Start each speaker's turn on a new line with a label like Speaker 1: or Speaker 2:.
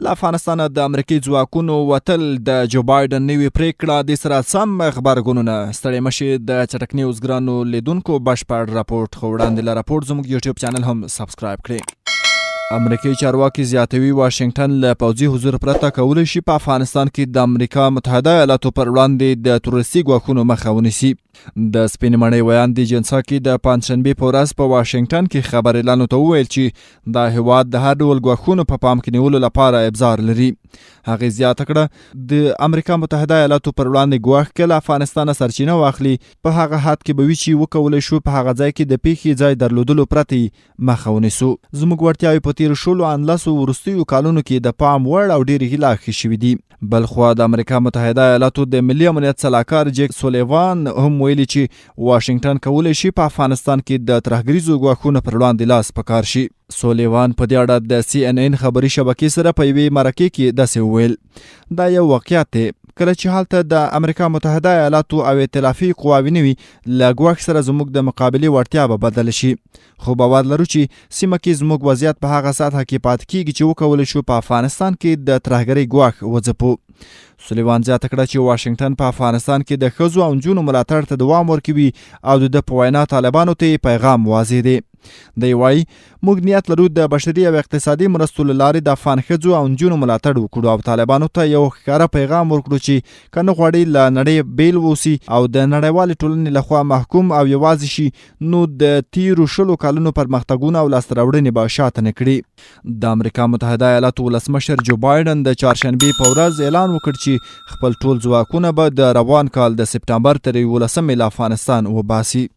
Speaker 1: له افغانستانه د امریکایي ځواکونو وتل د جو بایډن نوې پریکړه د سره سم خبرګونونه. ستړي مشي د چټک نیوز ګرانو لیدونکو بشپړ راپورټ خو وړاندې له راپورټ زموږ یوټیوب چینل هم سبسکرایب کړئ. امریکایي چارواکي زیاتوي واشنگټن له پوځي حضور پرته کولی شي په افغانستان کې د امریکا متحده ایالاتو پر وړاندې د تروریستي ګواښونو مخه ونیسي. د سپینې مړۍ ویان دی جنسا کې د پنجشنبې په ورځ په واشنګټن کې خبریالانو ته وویل چې دا هیواد د هر ډول ګواښونو په پام کې نیولو لپاره ابزار لري. هغې زیاته کړه د امریکا متحده ایالاتو پر وړاندې ګواښ که له افغانستانه سرچینه واخلي په هغه حد کې به وي چې وکولی شو په هغه ځای کې د پیښې ځای درلودلو پرته مخه ونیسو. زموږ وړتیاوې په تیرو شلو انلسو وروستیو کالونو کې د پام وړ او ډېرې هیله شوي دي. بلخوا د امریکا متحده ایالاتو د ملي امنیت سلاکار جیک سولیوان هم ویلي چې واشنګټن کولی شي په افغانستان کې د ترهګریزو ګواښونو پر وړاندې لاس په کار شي. سولیوان په دې اړه د CNN خبري شبکې سره په یوې مرکې کې داسې وویل: دا یو واقعیت دی. کله چې هلته د امریکا متحده ایالاتو او ائتلافي قواوې نه وي، له ګواښ سره زموږ د مقابلې وړتیا به بدله شي. خو باور لرو چې سیمه کې زموږ وضعیت په هغه سطحه کې پاتې کیږي چې وکولی شو په افغانستان کې د ترهګرۍ ګواښ وځپو. سولیوان زیاته کړه چې واشنګټن په افغانستان کې د ښځو او نجونو ملاتړ ته دوام ورکوي او د ده په وینا طالبانو ته پیغام واضح دی. دی وایي موږ نیت لرو د بشري او اقتصادي مرستو له لارې د افغان ښځو او نجونو ملاتړ وکړو او طالبانو ته یو ښکاره پیغام ورکړو چې که نه غواړي له نړۍ بیل واوسي او د نړیوالې ټولنې لخوا محکوم او یوازې شي، نو د تیرو 10 کلونو پرمختګونه او لاسته راوړنې به شاته نه کړي. د امریکا متحده ایالاتو ولسمشر جو بایډن د چهارشنبې په ورځ اعلان وکړ چې خپل ټول ځواکونه به د روان کال د سپټمبر تر 11 له افغانستان وباسي.